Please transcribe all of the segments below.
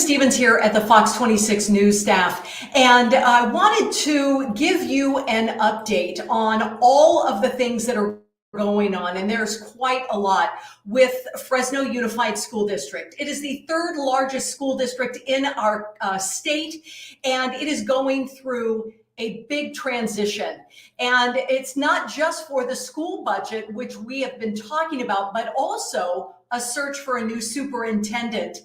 Stephens here at the Fox 26 News staff, and I wanted to give you an update on all of the things that are going on, and there's quite a lot with Fresno Unified School District. It is the third largest school district in our state, and it is going through a big transition. And it's not just for the school budget, which we have been talking about, but also a search for a new superintendent.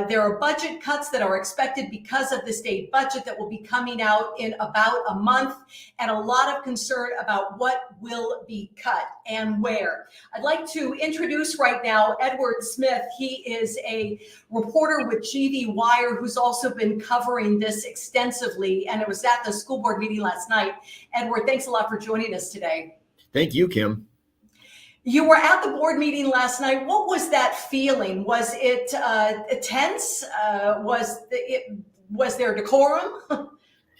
There are budget cuts that are expected because of the state budget that will be coming out in about a month, and a lot of concern about what will be cut and where. I'd like to introduce right now Edward Smith. He is a reporter with GV Wire who's also been covering this extensively, and it was at the school board meeting last night. Edward, thanks a lot for joining us today. Thank you, Kim. You were at the board meeting last night. What was that feeling? Was it tense? Was there decorum?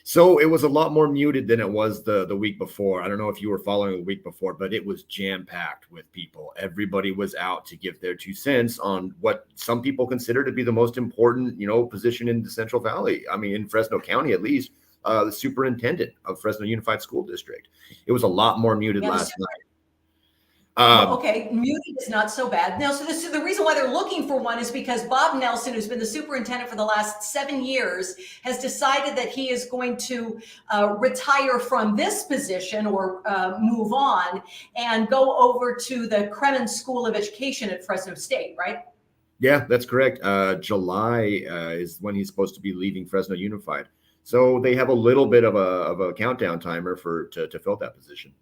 So it was a lot more muted than it was the week before. I don't know if you were following the week before, but it was jam-packed with people. Everybody was out to give their 2 cents on what some people consider to be the most important, position in the Central Valley. I mean, in Fresno County, at least, the superintendent of Fresno Unified School District. It was a lot more muted last night. Okay, muted is not so bad. Now, so the reason why they're looking for one is because Bob Nelson, who's been the superintendent for the last 7 years, has decided that he is going to retire from this position or move on and go over to the Kremen School of Education at Fresno State, right? Yeah, that's correct. July is when he's supposed to be leaving Fresno Unified. So they have a little bit of a countdown timer to fill that position.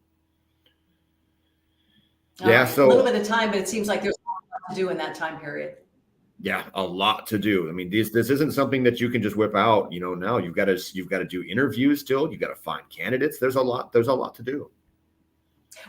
Yeah, so a little bit of time, but it seems like there's a lot to do in that time period. Yeah, a lot to do. I mean, this isn't something that you can just whip out. Now you've got to do interviews still. You've got to find candidates. There's a lot to do.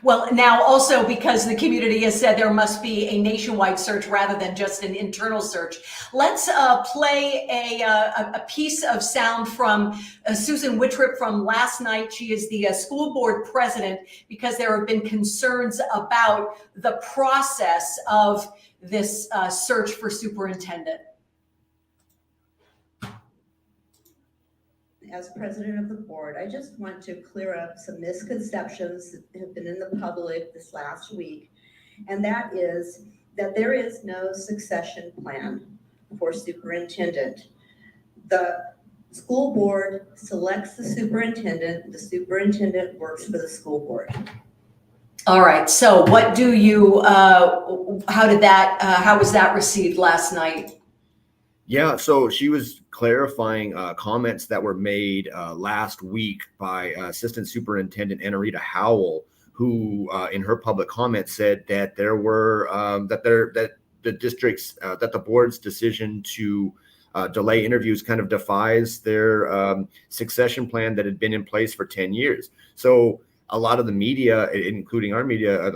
Well, now also because the community has said there must be a nationwide search rather than just an internal search. Let's play a piece of sound from Susan Wittrip from last night. She is the school board president, because there have been concerns about the process of this search for superintendent. As president of the board, I just want to clear up some misconceptions that have been in the public this last week. And that is that there is no succession plan for superintendent. The school board selects the superintendent works for the school board. All right, so what do you, how was that received last night? Yeah, so she was clarifying comments that were made last week by Assistant Superintendent Anarita Howell, who in her public comment said that there were that the board's decision to delay interviews kind of defies their succession plan that had been in place for 10 years. So a lot of the media, including our media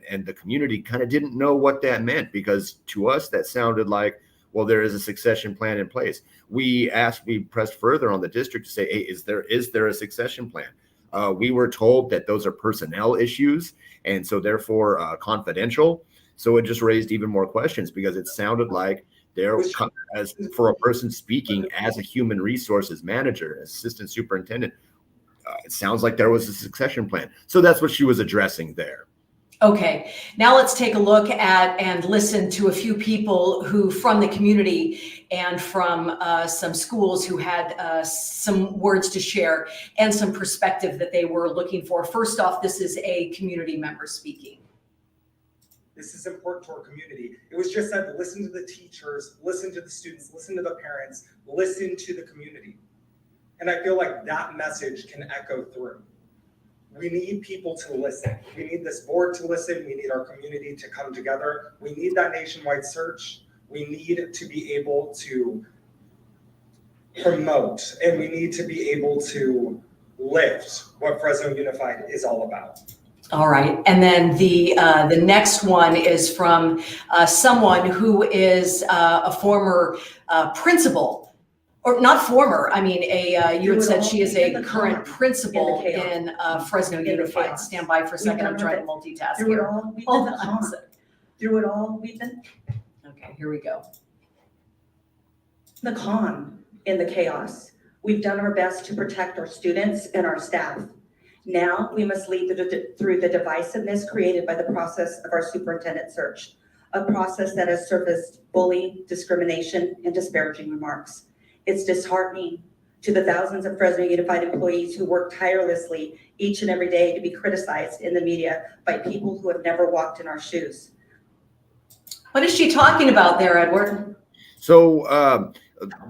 and the community, kind of didn't know what that meant, because to us that sounded like, well, there is a succession plan in place. We pressed further on the district to say, hey, is there a succession plan? We were told that those are personnel issues, and so therefore confidential. So it just raised even more questions, because it sounded like as for a person speaking as a human resources manager, assistant superintendent, it sounds like there was a succession plan. So that's what she was addressing there. Okay, now let's take a look at and listen to a few people who from the community and from some schools who had some words to share and some perspective that they were looking for. First off, this is a community member speaking. This is important to our community. It was just said, listen to the teachers, listen to the students, listen to the parents, listen to the community. And I feel like that message can echo through. We need people to listen. We need this board to listen. We need our community to come together. We need that nationwide search. We need to be able to promote, and we need to be able to lift what Fresno Unified is all about. All right, and then the next one is from someone who is a former principal. Or not former, I mean, you had said she is a current principal in Fresno Unified. Stand by for a second, I'm trying to multitask here. Hold on. Through it all, we've been. Okay, here we go. the calm in the chaos. We've done our best to protect our students and our staff. Now we must lead through the divisiveness created by the process of our superintendent search, a process that has surfaced bullying, discrimination, and disparaging remarks. It's disheartening to the thousands of Fresno Unified employees who work tirelessly each and every day to be criticized in the media by people who have never walked in our shoes. What is she talking about there, Edward? So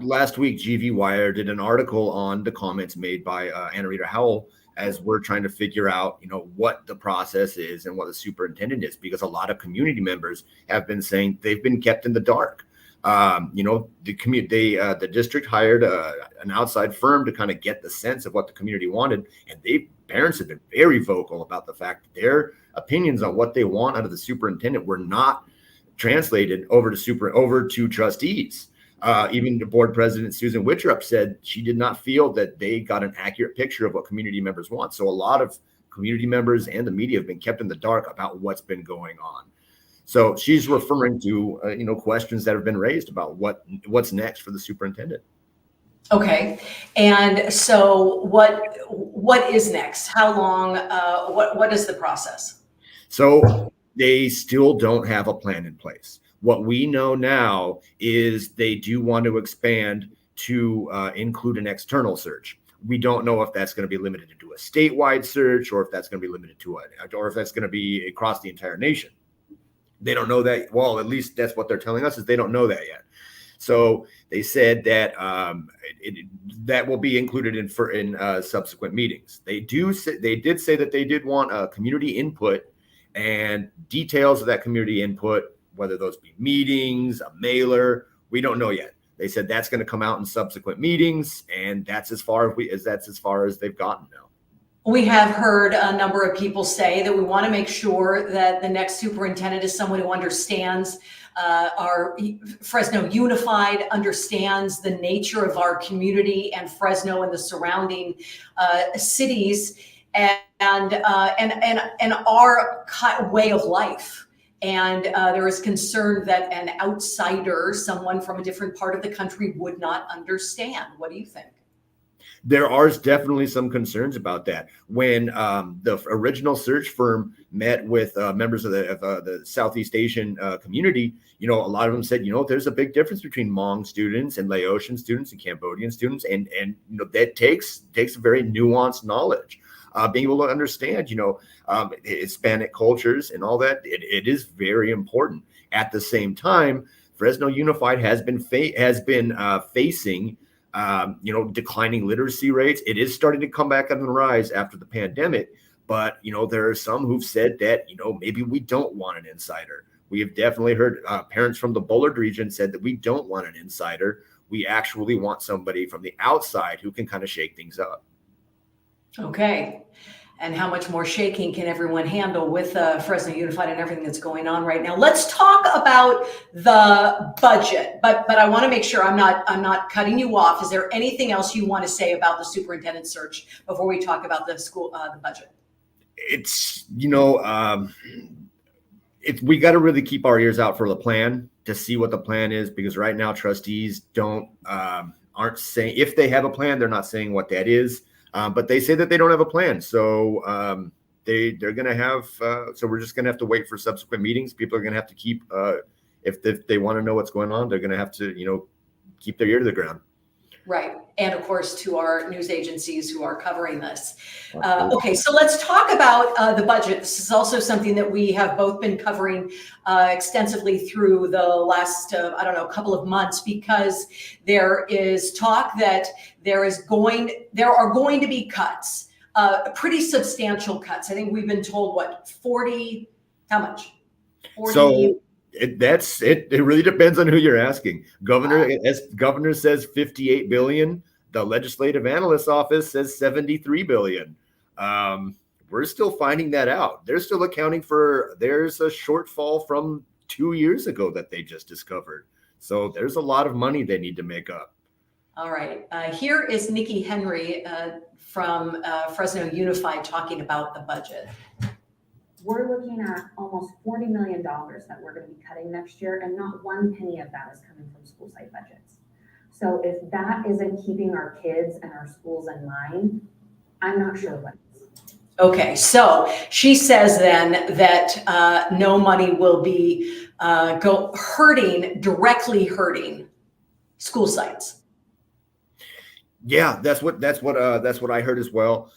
last week, GV Wire did an article on the comments made by Anna Rita Howell as we're trying to figure out, what the process is and what the superintendent is, because a lot of community members have been saying they've been kept in the dark. The district hired an outside firm to kind of get the sense of what the community wanted, and parents have been very vocal about the fact that their opinions on what they want out of the superintendent were not translated over to trustees. Even the board president, Susan Wittrup, said she did not feel that they got an accurate picture of what community members want. So a lot of community members and the media have been kept in the dark about what's been going on. So she's referring to, questions that have been raised about what's next for the superintendent. Okay. And so what is next? How long, what is the process? So they still don't have a plan in place. What we know now is they do want to expand to include an external search. We don't know if that's going to be limited to a statewide search, or if that's going to be limited to or if that's going to be across the entire nation. They don't know that. Well, at least that's what they're telling us, is they don't know that yet. So they said that that will be included in subsequent meetings. They did say that they did want community input and details of that community input, whether those be meetings, a mailer. We don't know yet. They said that's going to come out in subsequent meetings, and that's as far as they've gotten now. We have heard a number of people say that we want to make sure that the next superintendent is someone who understands our Fresno Unified, understands the nature of our community and Fresno and the surrounding cities, and our way of life. And there is concern that an outsider, someone from a different part of the country, would not understand. What do you think? There are definitely some concerns about that. When the original search firm met with members of the Southeast Asian community, a lot of them said, there's a big difference between Hmong students and Laotian students and Cambodian students, and that takes a very nuanced knowledge. Being able to understand, Hispanic cultures and all that, it is very important. At the same time, Fresno Unified has been facing declining literacy rates. It is starting to come back on the rise after the pandemic, but there are some who've said that maybe we don't want an insider. We have definitely heard parents from the Bullard region said that we don't want an insider. We actually want somebody from the outside who can kind of shake things up. Okay. And how much more shaking can everyone handle with Fresno Unified and everything that's going on right now? Let's talk about the budget, but I want to make sure I'm not cutting you off. Is there anything else you want to say about the superintendent search before we talk about the budget? It's we got to really keep our ears out for the plan to see what the plan is, because right now trustees aren't saying, if they have a plan, they're not saying what that is. But they say that they don't have a plan. So they're going to have, so we're just going to have to wait for subsequent meetings. People are going to have to keep, if they want to know what's going on, they're going to have to, keep their ear to the ground. Right. And of course, to our news agencies who are covering this. Okay, so let's talk about the budget. This is also something that we have both been covering extensively through the last, couple of months, because there is talk that there are going to be cuts, pretty substantial cuts. I think we've been told, 40, how much? 40. So it really depends on who you're asking. Governor says 58 billion. The legislative analyst's office says 73 billion. We're still finding that out. They're still accounting for, there's a shortfall from 2 years ago that they just discovered. So there's a lot of money they need to make up. All right. Here is Nikki Henry from Fresno Unified talking about the budget. We're looking at almost $40 million that we're going to be cutting next year, and not one penny of that is coming from school site budgets. So if that isn't keeping our kids and our schools in mind, I'm not sure what is. Okay, so she says then that no money will be directly hurting school sites. Yeah, that's what I heard as well.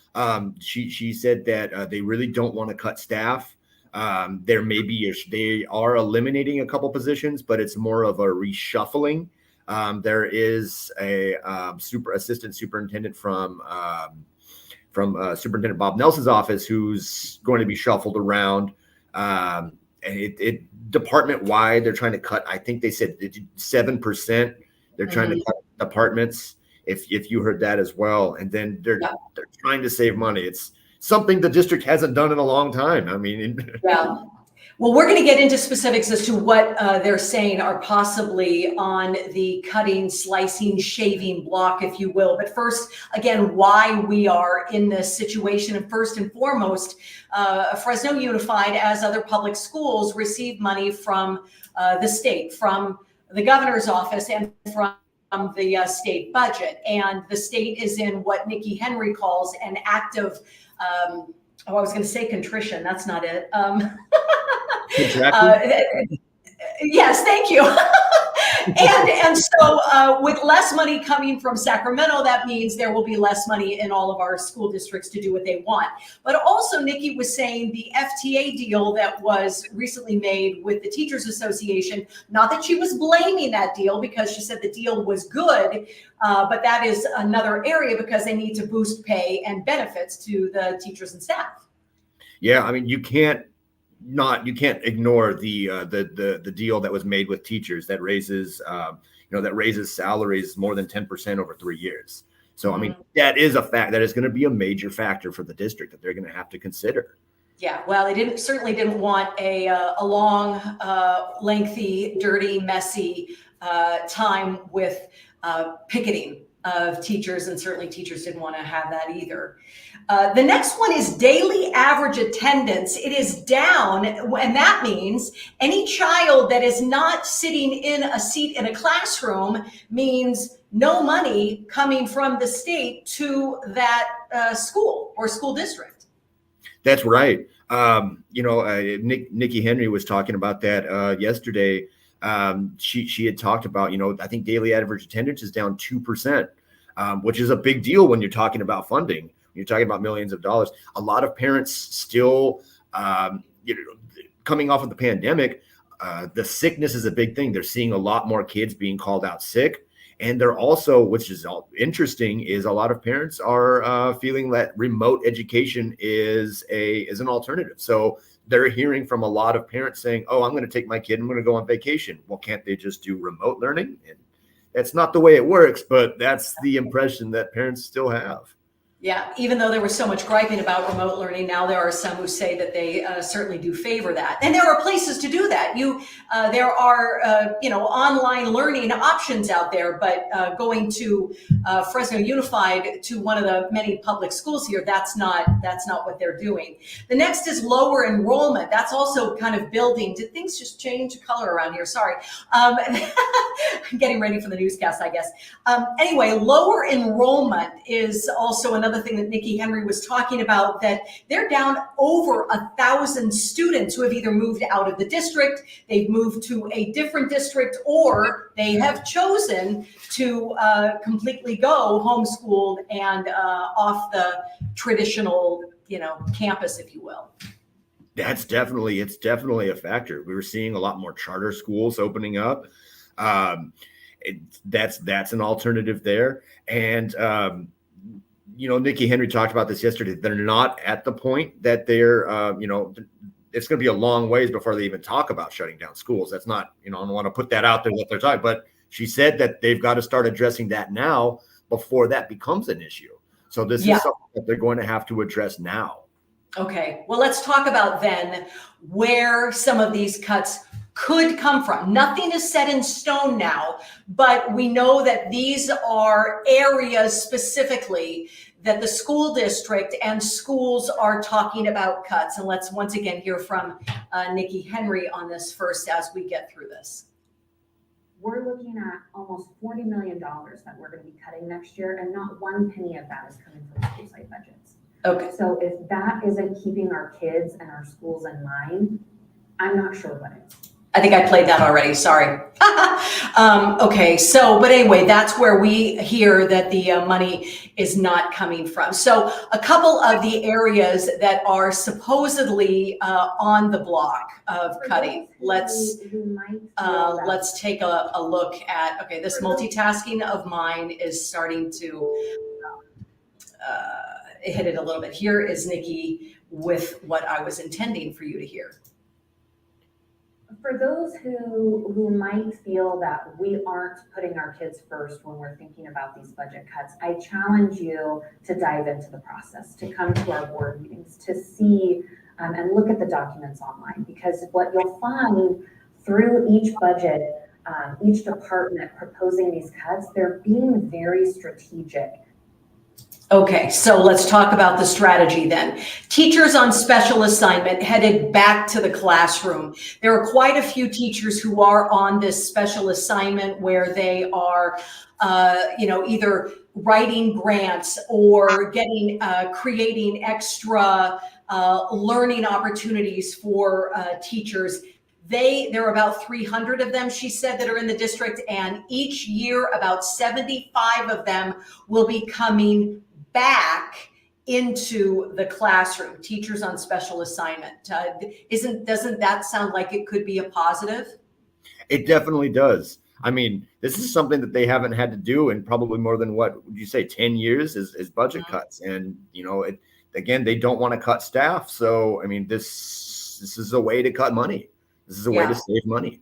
She said that they really don't want to cut staff. They are eliminating a couple positions, but it's more of a reshuffling. There is a assistant superintendent from Superintendent Bob Nelson's office who's going to be shuffled around. And it department wide, they're trying to cut. I think they said 7%. They're trying to cut departments. If you heard that as well, and then they're trying to save money. It's something the district hasn't done in a long time. I mean, yeah. Well, we're going to get into specifics as to what they're saying are possibly on the cutting, slicing, shaving block, if you will. But first, again, why we are in this situation. And first and foremost, Fresno Unified, as other public schools, received money from the state, from the governor's office, and from the state budget. And the state is in what Nikki Henry calls an active, I was going to say contrition. That's not it. Yes, thank you. and so with less money coming from Sacramento, that means there will be less money in all of our school districts to do what they want. But also, Nikki was saying the FTA deal that was recently made with the Teachers Association, not that she was blaming that deal, because she said the deal was good, but that is another area because they need to boost pay and benefits to the teachers and staff. Yeah, I mean, you can't ignore the deal that was made with teachers that raises salaries more than 10% over 3 years. So I mean, that is a fact that is going to be a major factor for the district that they're going to have to consider. Yeah, well, they certainly didn't want a long, lengthy, dirty, messy time with picketing of teachers, and certainly teachers didn't want to have that either. The next one is daily average attendance. It is down, and that means any child that is not sitting in a seat in a classroom means no money coming from the state to that school or school district. That's right. Nikki Henry was talking about that yesterday. She had talked about, I think daily average attendance is down 2%, which is a big deal when you're talking about funding. You're talking about millions of dollars. A lot of parents still, coming off of the pandemic, the sickness is a big thing. They're seeing a lot more kids being called out sick. And they're also, which is interesting, is a lot of parents are feeling that remote education is an alternative. So they're hearing from a lot of parents saying, oh, I'm going to take my kid, I'm going to go on vacation. Well, can't they just do remote learning? And that's not the way it works, but that's the impression that parents still have. Yeah, even though there was so much griping about remote learning, now there are some who say that they certainly do favor that. And there are places to do that. There are, online learning options out there, but going to Fresno Unified, to one of the many public schools here, that's not what they're doing. The next is lower enrollment. That's also kind of building. Did things just change color around here? Sorry. I'm getting ready for the newscast, I guess. Anyway, lower enrollment is also another thing that Nikki Henry was talking about, that they're down over 1,000 students who have either moved out of the district, they've moved to a different district, or they have chosen to completely go homeschooled and off the traditional, campus, if you will. It's definitely a factor. We were seeing a lot more charter schools opening up. That's an alternative there. And, Nikki Henry talked about this yesterday. They're not at the point that they're, it's going to be a long ways before they even talk about shutting down schools. That's not, I don't want to put that out there what they're talking, but she said that they've got to start addressing that now before that becomes an issue. So this is something that they're going to have to address now. Okay, well, let's talk about then where some of these cuts could come from. Nothing is set in stone now, but we know that these are areas specifically that the school district and schools are talking about cuts. And let's once again hear from Nikki Henry on this first as we get through this. we're looking at almost $40 million that we're going to be cutting next year, and not one penny of that is coming from school site budgets. Okay. So if that isn't keeping our kids and our schools in mind, I'm not sure what is. I think I played that already. Sorry. Okay. So, but anyway, that's where we hear that the money is not coming from. So a couple of the areas that are supposedly on the block of cutting. Let's take a look at, okay, this multitasking of mine is starting to hit it a little bit. Here is Nikki with what I was intending for you to hear. For those who might feel that we aren't putting our kids first when we're thinking about these budget cuts, I challenge you to dive into the process, to come to our board meetings, to see and look at the documents online, because what you'll find through each budget, each department proposing these cuts, they're being very strategic. Okay, so let's talk about the strategy then. Teachers on special assignment headed back to the classroom. There are quite a few teachers who are on this special assignment where they are, either writing grants or getting, creating extra learning opportunities for teachers. There are about 300 of them, she said, that are in the district, and each year about 75 of them will be coming back into the classroom, teachers on special assignment. Doesn't that sound like it could be a positive? It definitely does. I mean, this is something that they haven't had to do in probably more than, what would you say, 10 years is budget cuts. And, again, they don't want to cut staff. So, I mean, this is a way to cut money. This is a way to save money.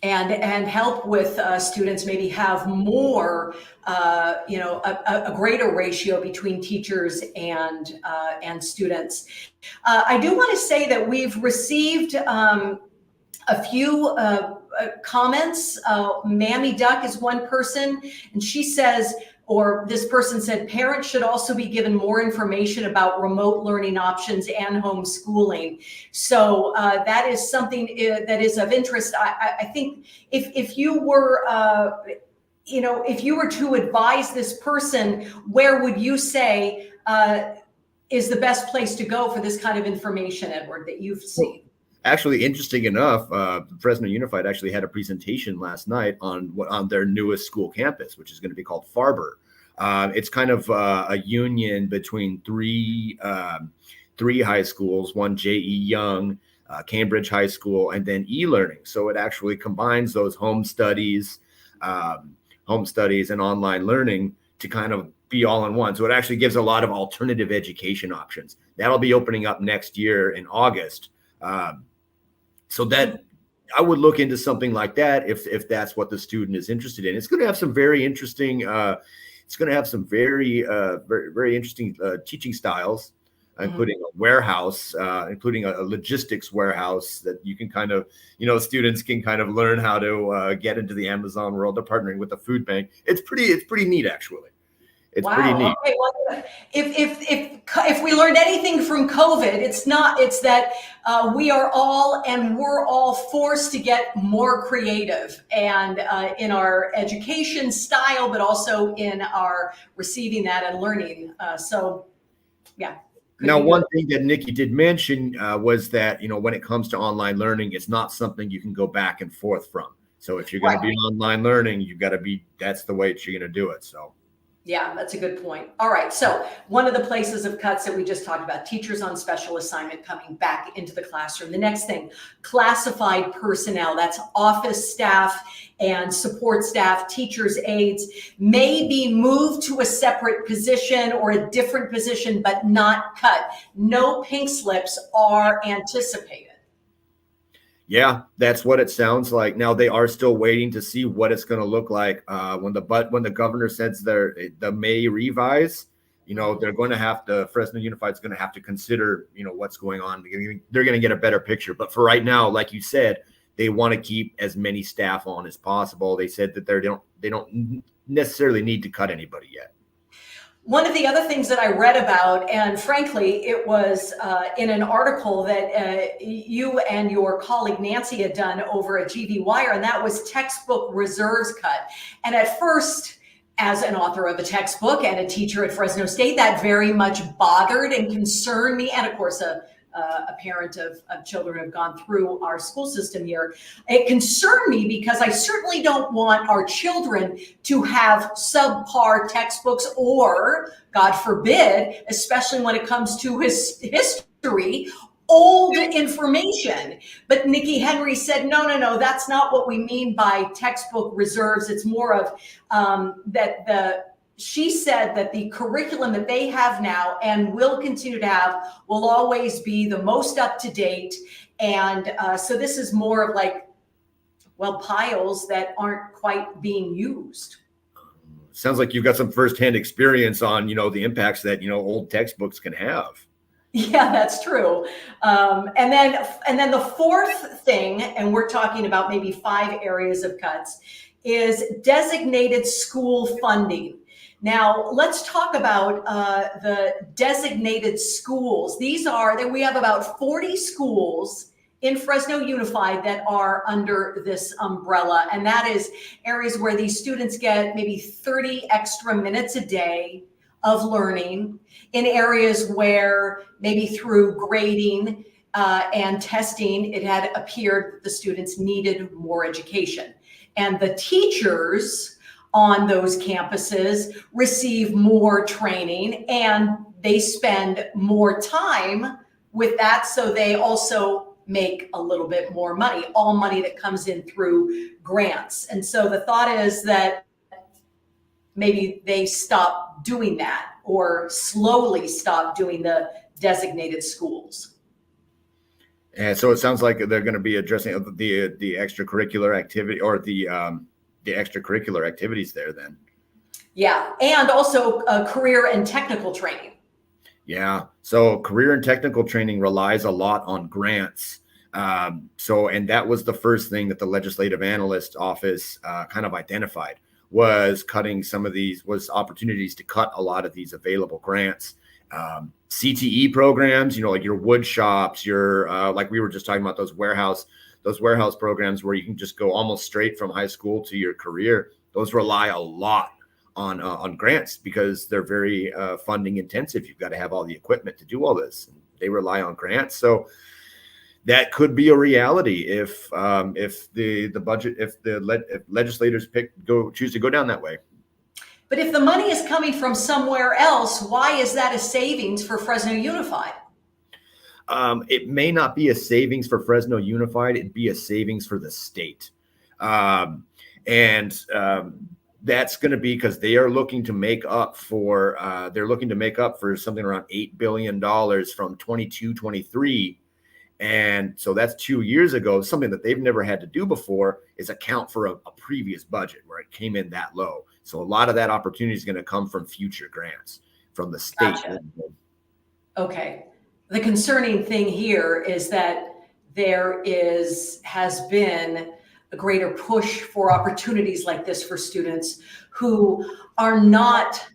And help with students maybe have more, a greater ratio between teachers and students. I do want to say that we've received a few comments. Mammy Duck is one person, and she says, or this person said, parents should also be given more information about remote learning options and homeschooling. So that is something that is of interest. I think if you were, if you were to advise this person, where would you say is the best place to go for this kind of information, Edward, that you've seen? Actually, interesting enough, Fresno Unified actually had a presentation last night on their newest school campus, which is going to be called Farber. It's kind of a union between three high schools, one J.E. Young, Cambridge High School, and then e-learning. So it actually combines those home studies and online learning to kind of be all in one. So it actually gives a lot of alternative education options. That'll be opening up next year in August. So that I would look into something like that if that's what the student is interested in. It's going to have some very interesting. It's going to have some very interesting teaching styles, including a warehouse, including a logistics warehouse that you can kind of, students can kind of learn how to get into the Amazon world. They're partnering with the food bank. It's pretty neat, actually. It's pretty neat. Okay. Well, if we learned anything from COVID, it's that we're all forced to get more creative and in our education style, but also in our receiving that and learning. Now, one thing that Nikki did mention was that, when it comes to online learning, it's not something you can go back and forth from. So if you're going to be online learning, that's the way you're going to do it. So. Yeah, that's a good point. All right. So one of the places of cuts that we just talked about, teachers on special assignment coming back into the classroom. The next thing, classified personnel, that's office staff and support staff, teachers' aides, may be moved to a separate position or a different position, but not cut. No pink slips are anticipated. Yeah, that's what it sounds like. Now they are still waiting to see what it's going to look like when the governor says the May revise. They're going to have to. Fresno Unified is going to have to consider what's going on. They're going to get a better picture. But for right now, like you said, they want to keep as many staff on as possible. They said that they don't necessarily need to cut anybody yet. One of the other things that I read about, and frankly, it was in an article that you and your colleague Nancy had done over at GV Wire, and that was textbook reserves cut. And at first, as an author of a textbook and a teacher at Fresno State, that very much bothered and concerned me. And of course, a parent of children who have gone through our school system here. It concerned me because I certainly don't want our children to have subpar textbooks or, God forbid, especially when it comes to history, old information. But Nikki Henry said, no, that's not what we mean by textbook reserves. It's more of she said that the curriculum that they have now and will continue to have will always be the most up to date. And so this is more of like, well, piles that aren't quite being used. Sounds like you've got some firsthand experience on, the impacts that, old textbooks can have. Yeah, that's true. And then the fourth thing, and we're talking about maybe 5 areas of cuts, is designated school funding. Now, let's talk about the designated schools. We have about 40 schools in Fresno Unified that are under this umbrella, and that is areas where these students get maybe 30 extra minutes a day of learning, in areas where maybe through grading and testing, it had appeared the students needed more education. And the teachers on those campuses receive more training and they spend more time with that, so they also make a little bit more money, all money that comes in through grants. And so the thought is that maybe they stop doing that or slowly stop doing the designated schools. And so it sounds like they're going to be addressing the extracurricular activity or the extracurricular activities there then. Yeah, and also career and technical training. Yeah, so career and technical training relies a lot on grants. And that was the first thing that the legislative analyst office kind of identified, was cutting was opportunities to cut a lot of these available grants. CTE programs, like your wood shops, your like we were just talking about those warehouse programs where you can just go almost straight from high school to your career. Those rely a lot on grants because they're very funding intensive. You've got to have all the equipment to do all this. They rely on grants. So that could be a reality if legislators choose to go down that way. But if the money is coming from somewhere else, why is that a savings for Fresno Unified? It may not be a savings for Fresno Unified. It'd be a savings for the state. That's going to be because they are looking to make up for something around $8 billion from 22-23. And so that's 2 years ago. Something that they've never had to do before is account for a previous budget where it came in that low. So a lot of that opportunity is going to come from future grants from the state. Gotcha. Okay. The concerning thing here is that there has been a greater push for opportunities like this for students who are not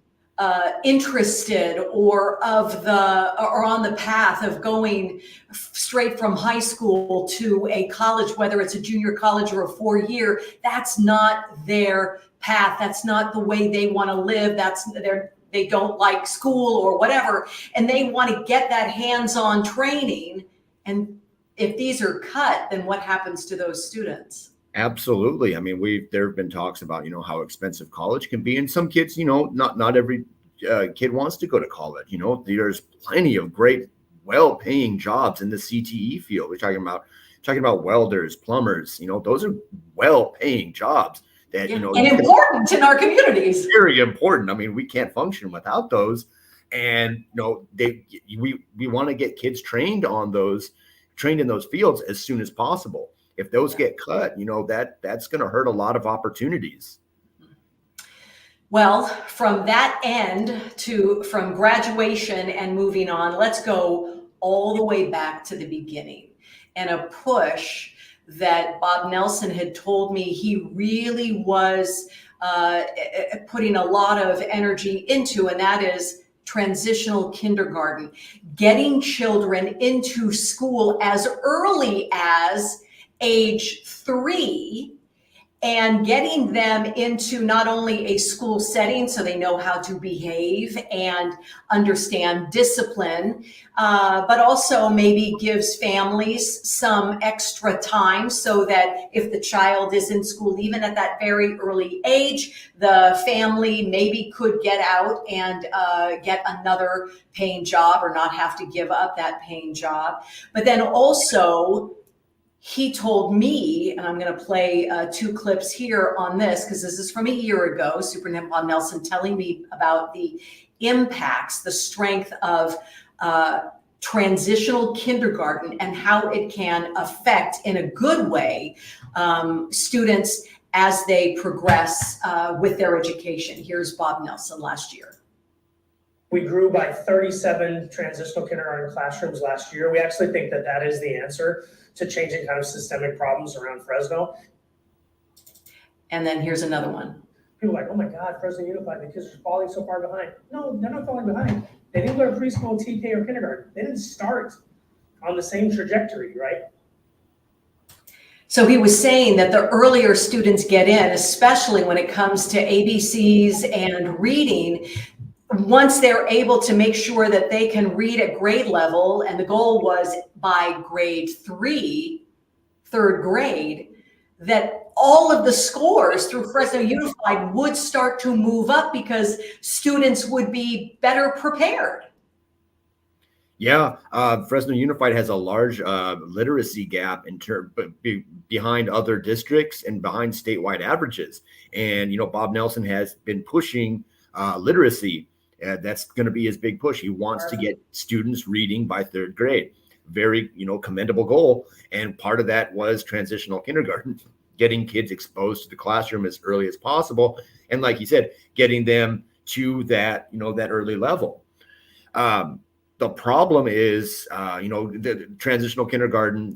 interested or on the path of going straight from high school to a college, whether it's a junior college or a 4-year. That's not their path. That's not the way they want to live. They don't like school or whatever, and they want to get that hands-on training. And if these are cut, then what happens to those students? Absolutely. I mean, there have been talks about, how expensive college can be. And some kids, not every kid wants to go to college. There's plenty of great, well-paying jobs in the CTE field. We're talking about welders, plumbers, those are well-paying jobs that, and important in our communities. Very important. I mean, we can't function without those. And, we want to get kids trained in those fields as soon as possible. If those get cut, that's going to hurt a lot of opportunities. Well, from that end from graduation and moving on, let's go all the way back to the beginning, and a push that Bob Nelson had told me he really was putting a lot of energy into, and that is transitional kindergarten, getting children into school as early as age 3 and getting them into not only a school setting so they know how to behave and understand discipline, but also maybe gives families some extra time so that if the child is in school, even at that very early age, the family maybe could get out and get another paying job or not have to give up that paying job. But then also, he told me, and I'm going to play 2 clips here on this because this is from a year ago, Superintendent Bob Nelson telling me about the impacts, the strength of transitional kindergarten and how it can affect in a good way students as they progress with their education. Here's Bob Nelson last year. We grew by 37 transitional kindergarten classrooms last year. We actually think that that is the answer to changing kind of systemic problems around Fresno. And then here's another one. People are like, oh my God, Fresno Unified, the kids are falling so far behind. No, they're not falling behind. They didn't go to preschool, TK, or kindergarten. They didn't start on the same trajectory, right? So he was saying that the earlier students get in, especially when it comes to ABCs and reading, once they're able to make sure that they can read at grade level, and the goal was by grade 3, 3rd grade, that all of the scores through Fresno Unified would start to move up because students would be better prepared. Yeah, Fresno Unified has a large literacy gap behind other districts and behind statewide averages. And, Bob Nelson has been pushing literacy. That's going to be his big push. He wants to get students reading by 3rd grade. Very, commendable goal. And part of that was transitional kindergarten, getting kids exposed to the classroom as early as possible. And like you said, getting them to that, that early level. The problem is, the transitional kindergarten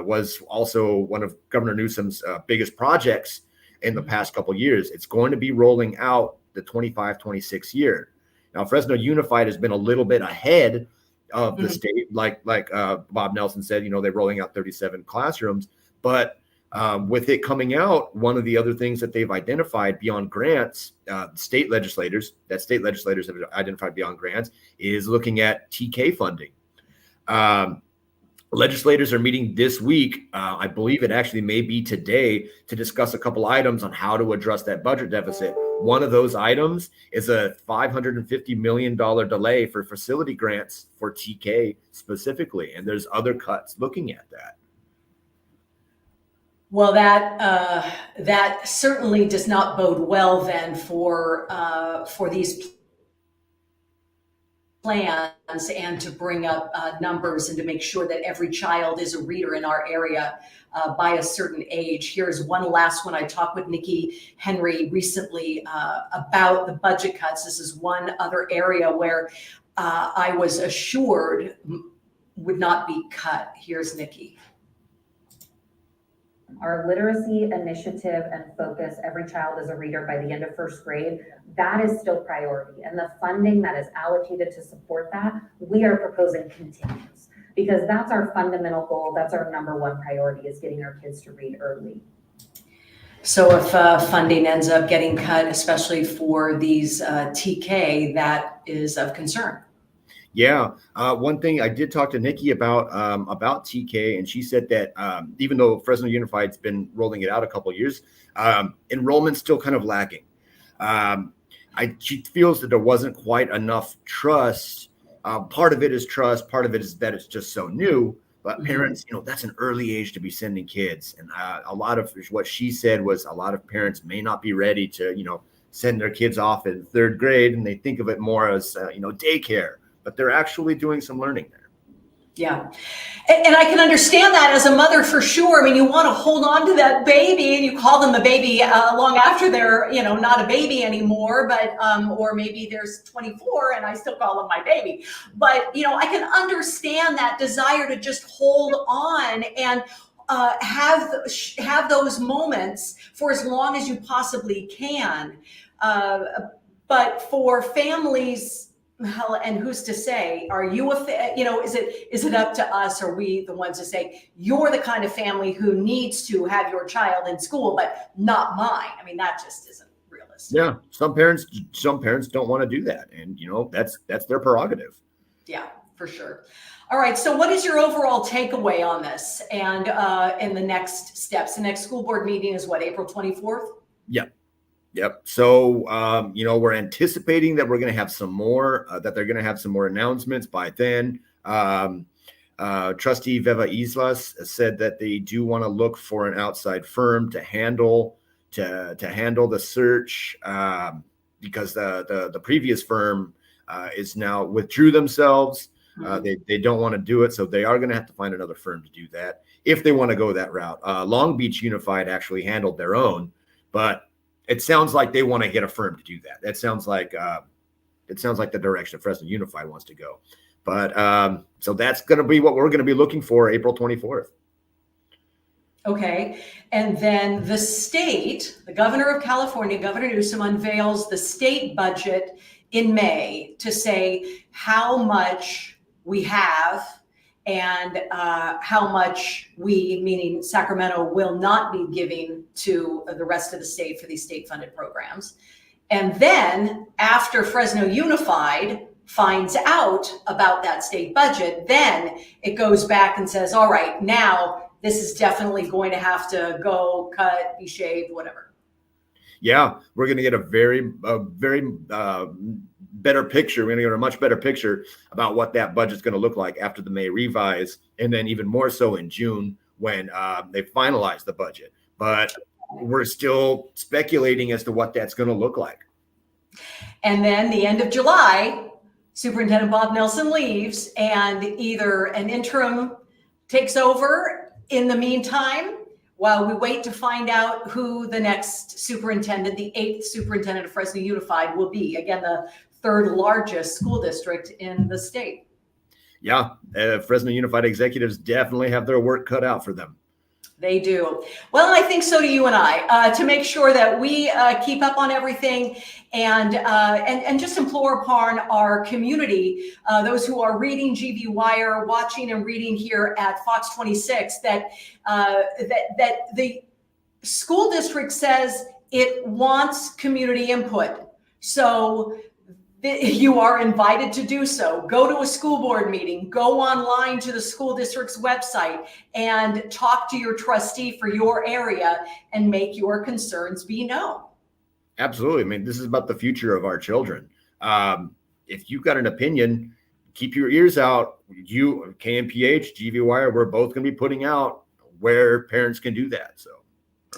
was also one of Governor Newsom's biggest projects in the past couple of years. It's going to be rolling out the 25-26 year. Now, Fresno Unified has been a little bit ahead of the state, like Bob Nelson said, they're rolling out 37 classrooms. But with it coming out, one of the other things that they've identified beyond grants, state legislators have identified beyond grants, is looking at TK funding. Legislators are meeting this week. I believe it actually may be today to discuss a couple items on how to address that budget deficit. One of those items is a $550 million delay for facility grants for TK specifically. And there's other cuts looking at that. Well, that certainly does not bode well then for these plans and to bring up numbers and to make sure that every child is a reader in our area by a certain age. Here's one last one. I talked with Nikki Henry recently about the budget cuts. This is one other area where I was assured would not be cut. Here's Nikki. Our literacy initiative and focus, every child is a reader by the end of 1st grade, that is still priority. And the funding that is allocated to support that, we are proposing continues, because that's our fundamental goal. That's our number 1 priority, is getting our kids to read early. So if funding ends up getting cut, especially for these TK, that is of concern. Yeah. One thing I did talk to Nikki about TK, and she said that even though Fresno Unified's been rolling it out a couple of years, enrollment's still kind of lacking. She feels that there wasn't quite enough trust. Part of it is trust. Part of it is that it's just so new. But parents, that's an early age to be sending kids. And a lot of what she said was a lot of parents may not be ready to, send their kids off in 3rd grade, and they think of it more as, daycare. But they're actually doing some learning there. Yeah. And I can understand that as a mother for sure. I mean, you want to hold on to that baby, and you call them a baby long after they're, not a baby anymore, but, or maybe there's 24 and I still call them my baby. But, I can understand that desire to just hold on. And have those moments for as long as you possibly can. But for families, well, and who's to say, are you is it up to us? Are we the ones to say, you're the kind of family who needs to have your child in school, but not mine? I mean, that just isn't realistic. Yeah, some parents don't want to do that, and that's their prerogative. Yeah, for sure. All right. So what is your overall takeaway on this? And in the next steps, the next school board meeting is what, April 24th? Yep. So, we're anticipating that we're going to have some more, that they're going to have some more announcements by then. Trustee Veva Islas said that they do want to look for an outside firm to handle the search, because the previous firm is now withdrew themselves. They don't want to do it, so they are going to have to find another firm to do that if they want to go that route. Long Beach Unified actually handled their own, but it sounds like they want to get a firm to do that. That sounds like the direction Fresno Unified wants to go. But so that's going to be what we're going to be looking for April 24th. Okay. And then the state, the governor of California, Governor Newsom, unveils the state budget in May to say how much we have and how much we, meaning Sacramento, will not be giving to the rest of the state for these state-funded programs. And then after Fresno Unified finds out about that state budget, then it goes back and says, all right, now this is definitely going to have to go, cut, be shaved, whatever. Yeah, we're going to get a very better picture. We're going to get a much better picture about what that budget's going to look like after the May revise, and then even more so in June when they finalize the budget. But we're still speculating as to what that's going to look like. And then the end of July, Superintendent Bob Nelson leaves, and either an interim takes over in the meantime, while we wait to find out who the next superintendent, the 8th superintendent of Fresno Unified, will be. Again, the 3rd largest school district in the state. Yeah, Fresno Unified executives definitely have their work cut out for them. They do. Well, I think so do you and I, to make sure that we keep up on everything and just implore upon our community, those who are reading GV Wire, watching and reading here at Fox 26, that the school district says it wants community input. So you are invited to do so. Go to a school board meeting, go online to the school district's website and talk to your trustee for your area and make your concerns be known. Absolutely. I mean, this is about the future of our children. If you've got an opinion, keep your ears out. You, KMPH, GV Wire, we're both going to be putting out where parents can do that. So.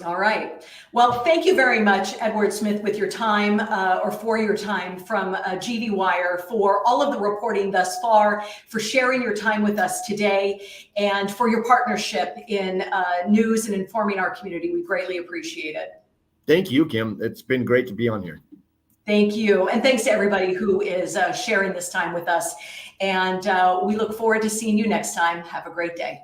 All right. Well, thank you very much, Edward Smith, with your time or for your time from GV Wire, for all of the reporting thus far, for sharing your time with us today, and for your partnership in news and informing our community. We greatly appreciate it. Thank you, Kim. It's been great to be on here. Thank you. And thanks to everybody who is sharing this time with us. And we look forward to seeing you next time. Have a great day.